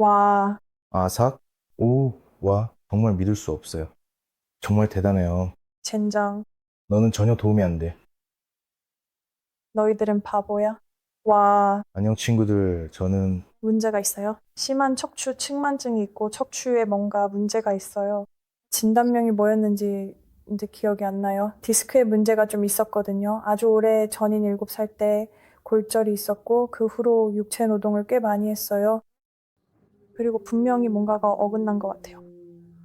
와, 아삭? 오, 와, 정말 믿을 수 없어요. 정말 대단해요. 젠장. 너는 전혀 도움이 안 돼. 너희들은 바보야? 와, 안녕, 친구들. 저는 문제가 있어요? 심한 척추 측만증이 있고 척추에 뭔가 문제가 있어요. 진단명이 뭐였는지 이제 기억이 안 나요. 디스크에 문제가 좀 있었거든요. 아주 오래 전인 7살 때 골절이 있었고 그 후로 육체 노동을 꽤 많이 했어요. 그리고 분명히 뭔가가 어긋난 것 같아요.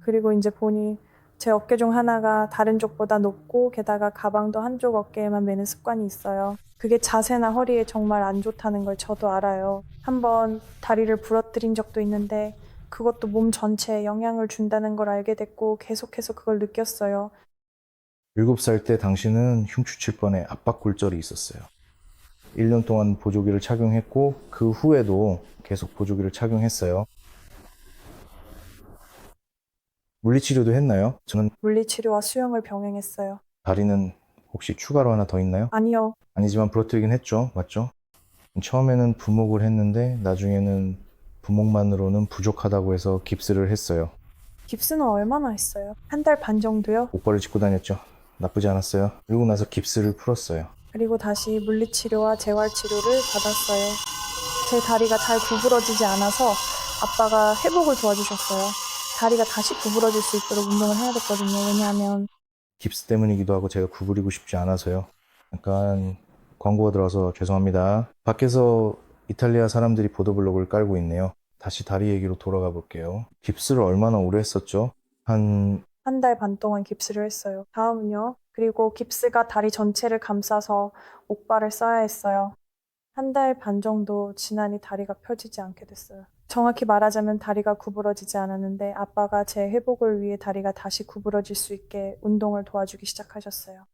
그리고 이제 보니 제 어깨 중 하나가 다른 쪽보다 높고 게다가 가방도 한쪽 어깨에만 매는 습관이 있어요. 그게 자세나 허리에 정말 안 좋다는 걸 저도 알아요. 한번 다리를 부러뜨린 적도 있는데 그것도 몸 전체에 영향을 준다는 걸 알게 됐고 계속해서 그걸 느꼈어요. 7살 때 당신은 흉추칠번에 압박골절이 있었어요. 1년 동안 보조기를 착용했고, 그 후에도 계속 보조기를 착용했어요. 물리치료도 했나요? 저는 물리치료와 수영을 병행했어요. 다리는 혹시 추가로 하나 더 있나요? 아니요, 아니지만 부러뜨리긴 했죠. 맞죠? 처음에는 부목을 했는데, 나중에는 부목만으로는 부족하다고 해서 깁스를 했어요. 깁스는 얼마나 했어요? 한 달 반 정도요? 목발을 짚고 다녔죠. 나쁘지 않았어요. 그리고 나서 깁스를 풀었어요. 그리고 다시 물리치료와 재활치료를 받았어요. 제 다리가 잘 구부러지지 않아서 아빠가 회복을 도와주셨어요. 다리가 다시 구부러질 수 있도록 운동을 해야 됐거든요. 왜냐하면 깁스 때문이기도 하고 제가 구부리고 싶지 않아서요. 잠깐 광고가 들어와서 죄송합니다. 밖에서 이탈리아 사람들이 보도블록을 깔고 있네요. 다시 다리 얘기로 돌아가 볼게요. 깁스를 얼마나 오래 했었죠? 한 한 달 반 동안 깁스를 했어요. 다음은요. 그리고 깁스가 다리 전체를 감싸서 옥발을 써야 했어요. 한 달 반 정도 지나니 다리가 펴지지 않게 됐어요. 정확히 말하자면 다리가 구부러지지 않았는데 아빠가 제 회복을 위해 다리가 다시 구부러질 수 있게 운동을 도와주기 시작하셨어요.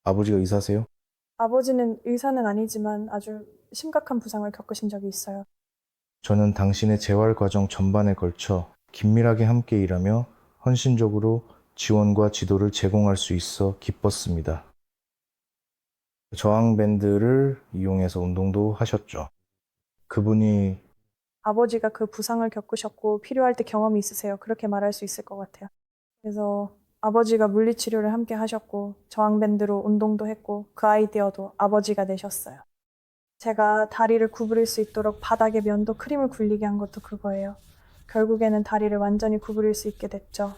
아버지가 의사세요? 아버지는 의사는 아니지만 아주 심각한 부상을 겪으신 적이 있어요. 저는 당신의 재활 과정 전반에 걸쳐 긴밀하게 함께 일하며 헌신적으로 지원과 지도를 제공할 수 있어 기뻤습니다. 저항밴드를 이용해서 운동도 하셨죠. 그분이 아버지가 그 부상을 겪으셨고 필요할 때 경험이 있으세요. 그렇게 말할 수 있을 것 같아요. 그래서 아버지가 물리치료를 함께 하셨고 저항밴드로 운동도 했고 그 아이디어도 아버지가 내셨어요. 제가 다리를 구부릴 수 있도록 바닥에 면도 크림을 굴리게 한 것도 그거예요. 결국에는 다리를 완전히 구부릴 수 있게 됐죠.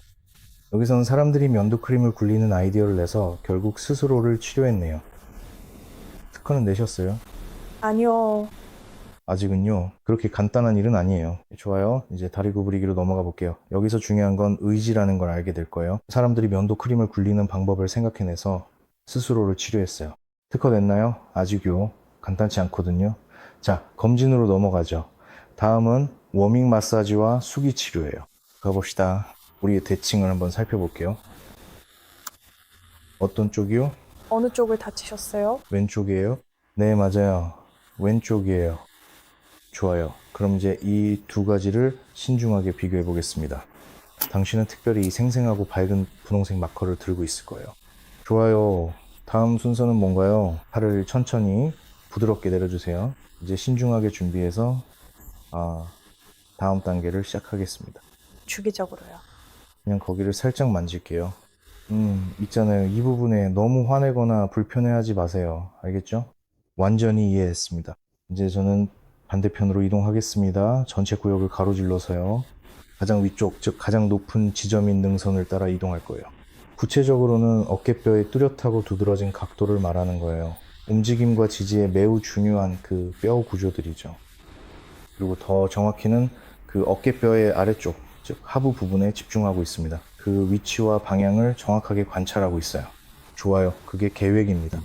여기서는 사람들이 면도 크림을 굴리는 아이디어를 내서 결국 스스로를 치료했네요. 특허는 내셨어요? 아니요. 아직은요. 그렇게 간단한 일은 아니에요. 좋아요. 이제 다리 구부리기로 넘어가 볼게요. 여기서 중요한 건 의지라는 걸 알게 될 거예요. 사람들이 면도 크림을 굴리는 방법을 생각해내서 스스로를 치료했어요. 특허 냈나요? 아직요. 간단치 않거든요. 자, 검진으로 넘어가죠. 다음은 워밍 마사지와 수기 치료예요. 가봅시다. 우리의 대칭을 한번 살펴볼게요. 어떤 쪽이요? 어느 쪽을 다치셨어요? 왼쪽이에요? 네, 맞아요. 왼쪽이에요. 좋아요. 그럼 이제 이 두 가지를 신중하게 비교해 보겠습니다. 당신은 특별히 이 생생하고 밝은 분홍색 마커를 들고 있을 거예요. 좋아요. 다음 순서는 뭔가요? 팔을 천천히 부드럽게 내려주세요. 이제 신중하게 준비해서 다음 단계를 시작하겠습니다. 주기적으로요. 그냥 거기를 살짝 만질게요. 있잖아요. 이 부분에 너무 화내거나 불편해하지 마세요. 알겠죠? 완전히 이해했습니다. 이제 저는 반대편으로 이동하겠습니다. 전체 구역을 가로질러서요. 가장 위쪽, 즉 가장 높은 지점인 능선을 따라 이동할 거예요. 구체적으로는 어깨뼈의 뚜렷하고 두드러진 각도를 말하는 거예요. 움직임과 지지에 매우 중요한 그 뼈 구조들이죠. 그리고 더 정확히는 그 어깨뼈의 아래쪽, 즉 하부 부분에 집중하고 있습니다. 그 위치와 방향을 정확하게 관찰하고 있어요. 좋아요. 그게 계획입니다.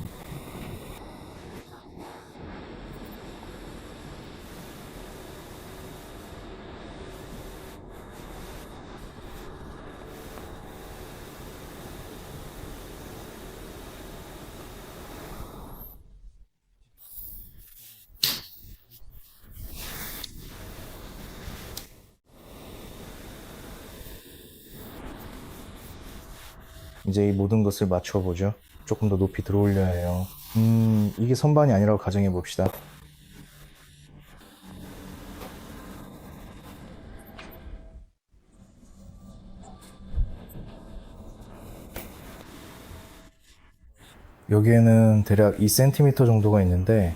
이제 이 모든 것을 맞춰보죠. 조금 더 높이 들어올려야 해요. 이게 선반이 아니라고 가정해 봅시다. 여기에는 대략 2cm 정도가 있는데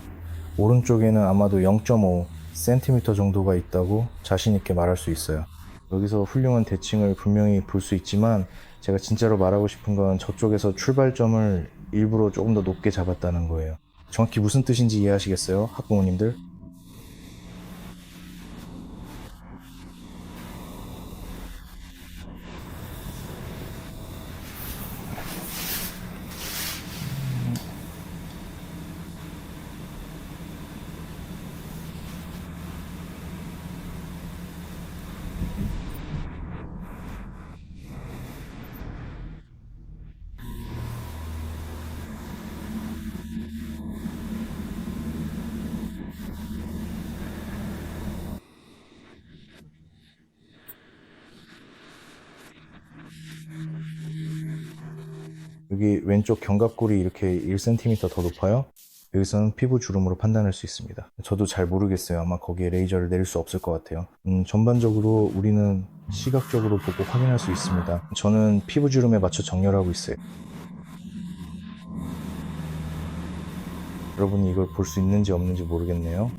오른쪽에는 아마도 0.5cm 정도가 있다고 자신 있게 말할 수 있어요. 여기서 훌륭한 대칭을 분명히 볼 수 있지만 제가 진짜로 말하고 싶은 건 저쪽에서 출발점을 일부러 조금 더 높게 잡았다는 거예요. 정확히 무슨 뜻인지 이해하시겠어요? 학부모님들? 여기 왼쪽 견갑골이 이렇게 1cm 더 높아요. 여기서는 피부 주름으로 판단할 수 있습니다. 저도 잘 모르겠어요. 아마 거기에 레이저를 내릴 수 없을 것 같아요. 전반적으로 우리는 시각적으로 보고 확인할 수 있습니다. 저는 피부 주름에 맞춰 정렬하고 있어요. 여러분이 이걸 볼 수 있는지 없는지 모르겠네요.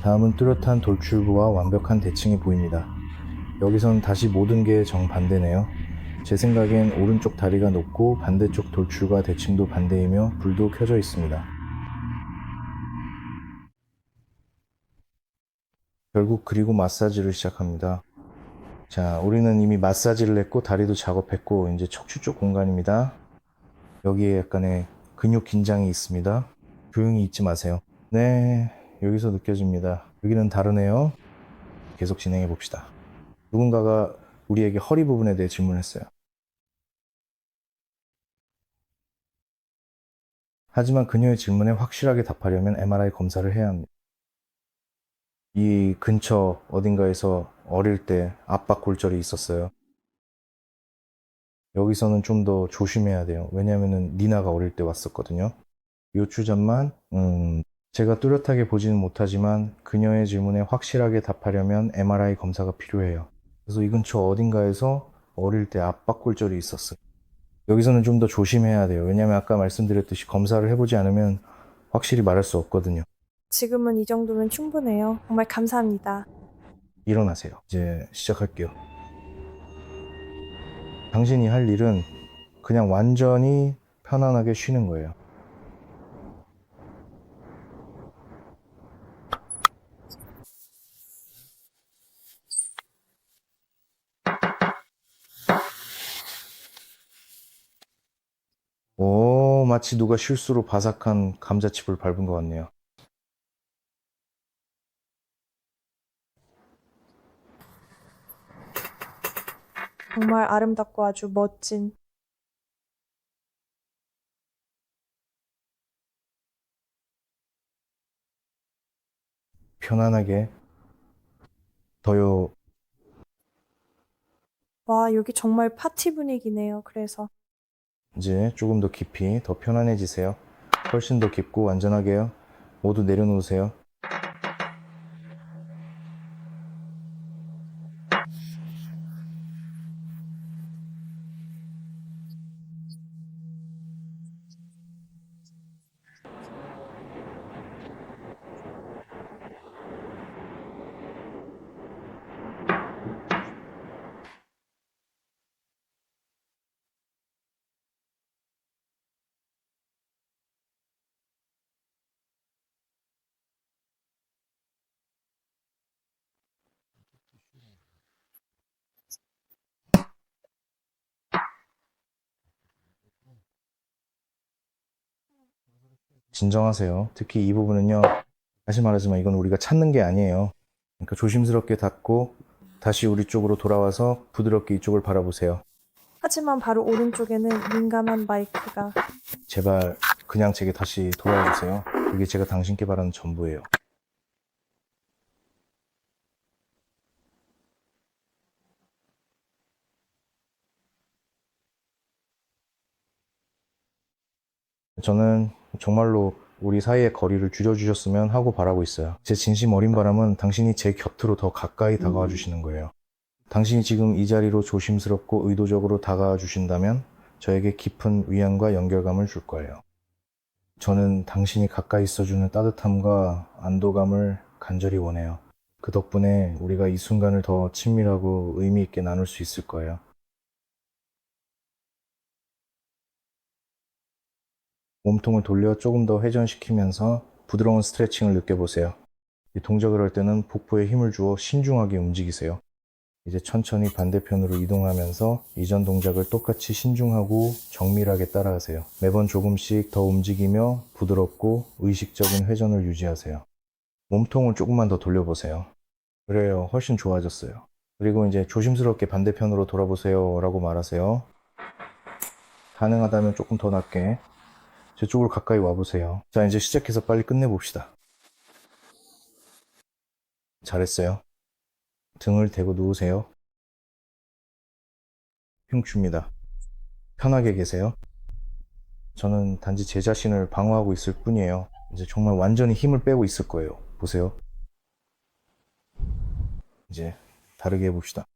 다음은 뚜렷한 돌출부와 완벽한 대칭이 보입니다. 여기선 다시 모든 게 정반대네요. 제 생각엔 오른쪽 다리가 높고 반대쪽 돌출과 대칭도 반대이며 불도 켜져 있습니다. 결국 그리고 마사지를 시작합니다. 자, 우리는 이미 마사지를 했고 다리도 작업했고 이제 척추 쪽 공간입니다. 여기에 약간의 근육 긴장이 있습니다. 조용히 있지 마세요. 네, 여기서 느껴집니다. 여기는 다르네요. 계속 진행해 봅시다. 누군가가 우리에게 허리 부분에 대해 질문했어요. 하지만 그녀의 질문에 확실하게 답하려면 MRI 검사를 해야 합니다. 이 근처 어딘가에서 어릴 때 압박 골절이 있었어요. 여기서는 좀 더 조심해야 돼요. 왜냐면은 니나가 어릴 때 왔었거든요. 요 주점만 제가 뚜렷하게 보지는 못하지만 그녀의 질문에 확실하게 답하려면 MRI 검사가 필요해요. 그래서 이 근처 어딘가에서 어릴 때 압박 골절이 있었어요. 여기서는 좀 더 조심해야 돼요. 왜냐면 아까 말씀드렸듯이 검사를 해보지 않으면 확실히 말할 수 없거든요. 지금은 이 정도면 충분해요. 정말 감사합니다. 일어나세요. 이제 시작할게요. 당신이 할 일은 그냥 완전히 편안하게 쉬는 거예요. 오, 마치 누가 실수로 바삭한 감자칩을 밟은 것 같네요. 정말 아름답고 아주 멋진. 편안하게 더요. 와, 여기 정말 파티 분위기네요. 그래서 이제 조금 더 깊이 더 편안해지세요. 훨씬 더 깊고 안전하게요. 모두 내려놓으세요. 진정하세요. 특히 이 부분은요. 다시 말하지만 이건 우리가 찾는 게 아니에요. 그러니까 조심스럽게 닫고 다시 우리 쪽으로 돌아와서 부드럽게 이쪽을 바라보세요. 하지만 바로 오른쪽에는 민감한 마이크가. 제발 그냥 제게 다시 돌아와 주세요. 이게 제가 당신께 바라는 전부예요. 저는 정말로 우리 사이의 거리를 줄여주셨으면 하고 바라고 있어요. 제 진심 어린 바람은 당신이 제 곁으로 더 가까이 다가와 주시는 거예요. 당신이 지금 이 자리로 조심스럽고 의도적으로 다가와 주신다면 저에게 깊은 위안과 연결감을 줄 거예요. 저는 당신이 가까이 있어주는 따뜻함과 안도감을 간절히 원해요. 그 덕분에 우리가 이 순간을 더 친밀하고 의미 있게 나눌 수 있을 거예요. 몸통을 돌려 조금 더 회전시키면서 부드러운 스트레칭을 느껴보세요. 이 동작을 할 때는 복부에 힘을 주어 신중하게 움직이세요. 이제 천천히 반대편으로 이동하면서 이전 동작을 똑같이 신중하고 정밀하게 따라하세요. 매번 조금씩 더 움직이며 부드럽고 의식적인 회전을 유지하세요. 몸통을 조금만 더 돌려보세요. 그래요. 훨씬 좋아졌어요. 그리고 이제 조심스럽게 반대편으로 돌아보세요 라고 말하세요. 가능하다면 조금 더 낮게 제 쪽으로 가까이 와보세요. 자, 이제 시작해서 빨리 끝내봅시다. 잘했어요. 등을 대고 누우세요. 흉추입니다. 편하게 계세요. 저는 단지 제 자신을 방어하고 있을 뿐이에요. 이제 정말 완전히 힘을 빼고 있을 거예요. 보세요. 이제 다르게 해봅시다.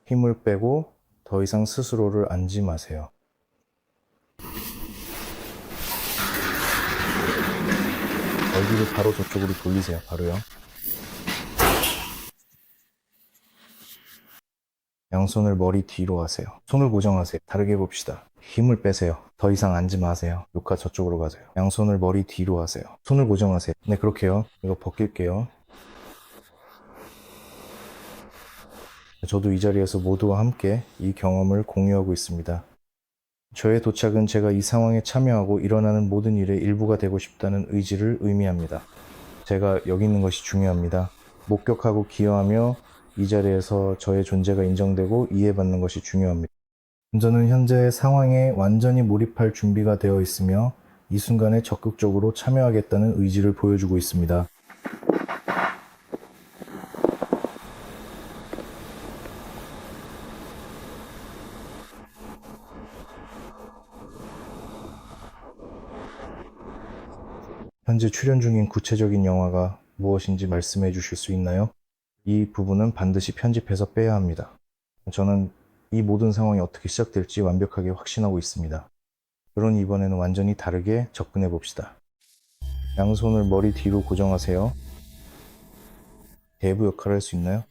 힘을 빼고 더 이상 스스로를 안지 마세요. 얼굴을 바로 저쪽으로 돌리세요. 바로요. 양손을 머리 뒤로 하세요. 손을 고정하세요. 다르게 해봅시다. 힘을 빼세요. 더 이상 앉지 마세요. 요카 저쪽으로 가세요. 양손을 머리 뒤로 하세요. 손을 고정하세요. 네, 그렇게요. 이거 벗길게요. 저도 이 자리에서 모두와 함께 이 경험을 공유하고 있습니다. 저의 도착은 제가 이 상황에 참여하고 일어나는 모든 일의 일부가 되고 싶다는 의지를 의미합니다. 제가 여기 있는 것이 중요합니다. 목격하고 기여하며 이 자리에서 저의 존재가 인정되고 이해받는 것이 중요합니다. 저는 현재 상황에 완전히 몰입할 준비가 되어 있으며 이 순간에 적극적으로 참여하겠다는 의지를 보여주고 있습니다. 현재 출연 중인 구체적인 영화가 무엇인지 말씀해 주실 수 있나요? 이 부분은 반드시 편집해서 빼야 합니다. 저는 이 모든 상황이 어떻게 시작될지 완벽하게 확신하고 있습니다. 그러니 이번에는 완전히 다르게 접근해 봅시다. 양손을 머리 뒤로 고정하세요. 대부 역할을 할 수 있나요?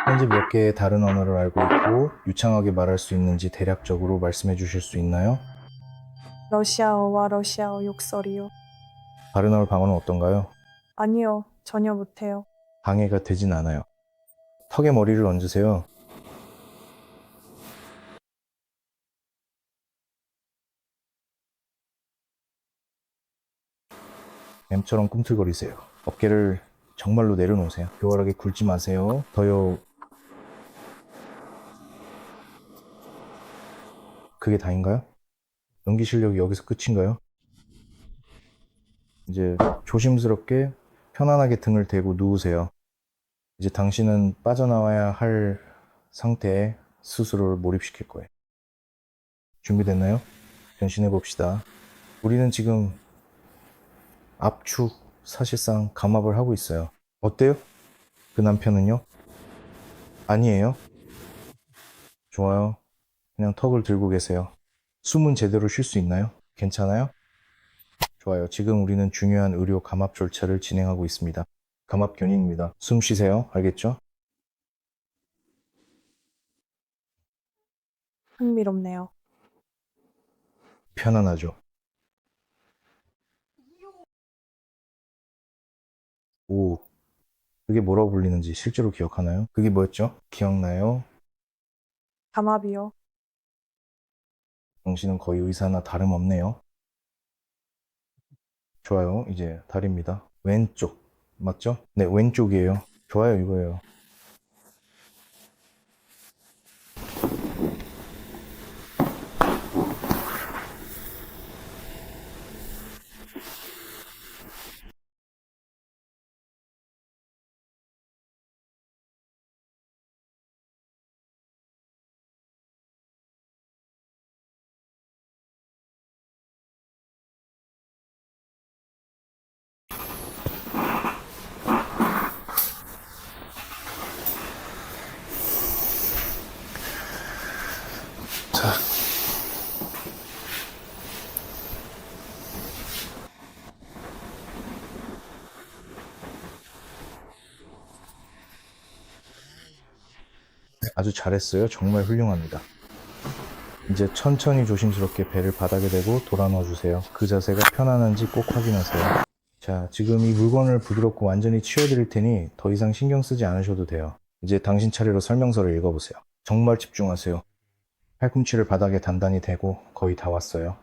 현재 몇 개의 다른 언어를 알고 있고 유창하게 말할 수 있는지 대략적으로 말씀해 주실 수 있나요? 러시아어와 러시아어 욕설이요. 다른 나라 방어는 어떤가요? 아니요, 전혀 못해요. 방해가 되진 않아요. 턱에 머리를 얹으세요. 뱀처럼 꿈틀거리세요. 어깨를 정말로 내려놓으세요. 교활하게 굴지 마세요. 더요. 그게 다인가요? 연기 실력이 여기서 끝인가요? 이제 조심스럽게 편안하게 등을 대고 누우세요. 이제 당신은 빠져나와야 할 상태에 스스로를 몰입시킬 거예요. 준비됐나요? 변신해 봅시다. 우리는 지금 압축, 사실상 감압을 하고 있어요. 어때요? 그 남편은요? 아니에요? 좋아요. 그냥 턱을 들고 계세요. 숨은 제대로 쉴 수 있나요? 괜찮아요? 좋아요. 지금 우리는 중요한 의료 감압 절차를 진행하고 있습니다. 감압 견인입니다. 숨 쉬세요. 알겠죠? 흥미롭네요. 편안하죠? 오, 그게 뭐라고 불리는지 실제로 기억하나요? 그게 뭐였죠? 기억나요? 감압이요. 당신은 거의 의사나 다름없네요. 좋아요. 이제 다리입니다. 왼쪽. 맞죠? 네, 왼쪽이에요. 좋아요, 이거예요. 자, 아주 잘했어요. 정말 훌륭합니다. 이제 천천히 조심스럽게 배를 바닥에 대고 돌아 넣어주세요. 그 자세가 편안한지 꼭 확인하세요. 자, 지금 이 물건을 부드럽고 완전히 치워드릴 테니 더 이상 신경 쓰지 않으셔도 돼요. 이제 당신 차례로 설명서를 읽어보세요. 정말 집중하세요. 팔꿈치를 바닥에 단단히 대고 거의 다 왔어요.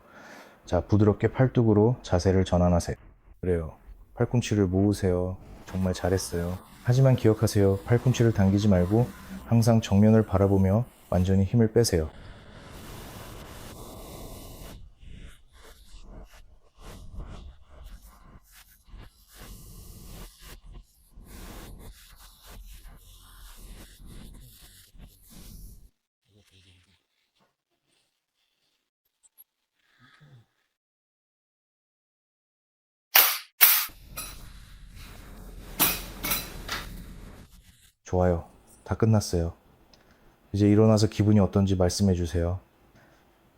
자, 부드럽게 팔뚝으로 자세를 전환하세요. 그래요. 팔꿈치를 모으세요. 정말 잘했어요. 하지만 기억하세요. 팔꿈치를 당기지 말고 항상 정면을 바라보며 완전히 힘을 빼세요. 좋아요. 다 끝났어요. 이제 일어나서 기분이 어떤지 말씀해 주세요.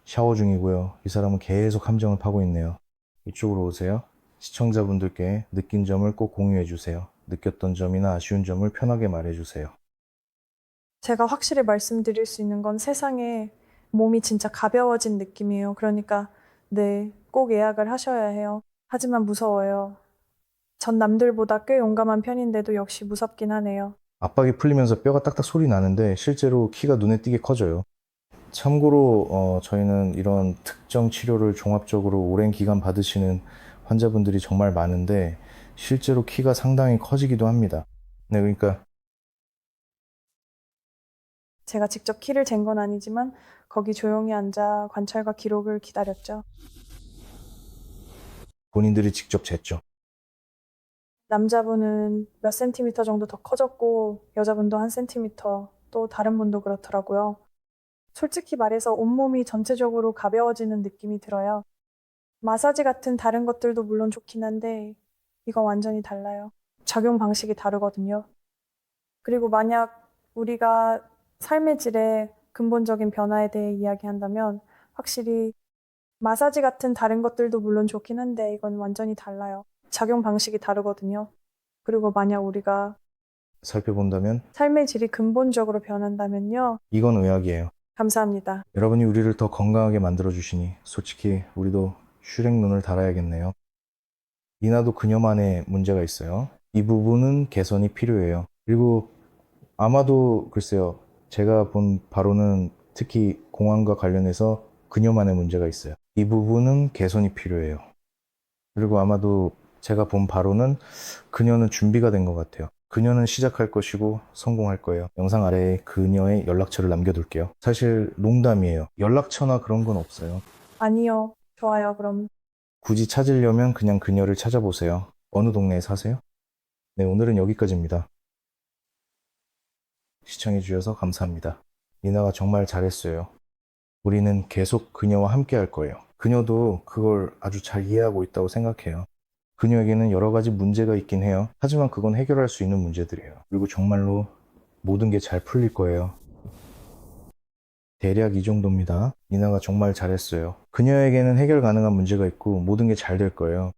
샤워 중이고요. 이 사람은 계속 함정을 파고 있네요. 이쪽으로 오세요. 시청자분들께 느낀 점을 꼭 공유해 주세요. 느꼈던 점이나 아쉬운 점을 편하게 말해 주세요. 제가 확실히 말씀드릴 수 있는 건 세상에 몸이 진짜 가벼워진 느낌이에요. 그러니까 네, 꼭 예약을 하셔야 해요. 하지만 무서워요. 전 남들보다 꽤 용감한 편인데도 역시 무섭긴 하네요. 압박이 풀리면서 뼈가 딱딱 소리 나는데 실제로 키가 눈에 띄게 커져요. 참고로 저희는 이런 특정 치료를 종합적으로 오랜 기간 받으시는 환자분들이 정말 많은데 실제로 키가 상당히 커지기도 합니다. 네, 그러니까 제가 직접 키를 잰 건 아니지만 거기 조용히 앉아 관찰과 기록을 기다렸죠. 본인들이 직접 쟀죠. 남자분은 몇 센티미터 정도 더 커졌고 여자분도 한 센티미터, 또 다른 분도 그렇더라고요. 솔직히 말해서 온몸이 전체적으로 가벼워지는 느낌이 들어요. 마사지 같은 다른 것들도 물론 좋긴 한데 이건 완전히 달라요. 작용 방식이 다르거든요. 그리고 만약 우리가 삶의 질의 근본적인 변화에 대해 이야기한다면 확실히 마사지 같은 다른 것들도 물론 좋긴 한데 이건 완전히 달라요. 작용 방식이 다르거든요. 그리고 만약 우리가 살펴본다면 삶의 질이 근본적으로 변한다면요. 이건 의학이에요. 감사합니다. 여러분이 우리를 더 건강하게 만들어 주시니 솔직히 우리도 슈렉눈을 달아야겠네요. 이나도 그녀만의 문제가 있어요. 이 부분은 개선이 필요해요. 그리고 아마도 글쎄요. 제가 본 바로는 특히 공황과 관련해서 그녀만의 문제가 있어요. 이 부분은 개선이 필요해요. 그리고 아마도 제가 본 바로는 그녀는 준비가 된 것 같아요. 그녀는 시작할 것이고 성공할 거예요. 영상 아래에 그녀의 연락처를 남겨둘게요. 사실 농담이에요. 연락처나 그런 건 없어요. 아니요. 좋아요. 그럼 굳이 찾으려면 그냥 그녀를 찾아보세요. 어느 동네에 사세요? 네, 오늘은 여기까지입니다. 시청해주셔서 감사합니다. 이나가 정말 잘했어요. 우리는 계속 그녀와 함께 할 거예요. 그녀도 그걸 아주 잘 이해하고 있다고 생각해요. 그녀에게는 여러 가지 문제가 있긴 해요. 하지만 그건 해결할 수 있는 문제들이에요. 그리고 정말로 모든 게 잘 풀릴 거예요. 대략 이 정도입니다. 이나가 정말 잘했어요. 그녀에게는 해결 가능한 문제가 있고 모든 게 잘 될 거예요.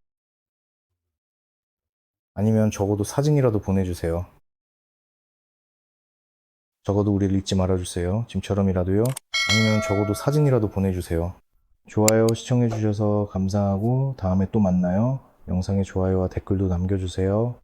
아니면 적어도 사진이라도 보내주세요. 적어도 우리를 잊지 말아주세요. 지금처럼이라도요. 아니면 적어도 사진이라도 보내주세요. 좋아요 시청해주셔서 감사하고 다음에 또 만나요. 영상에 좋아요와 댓글도 남겨주세요.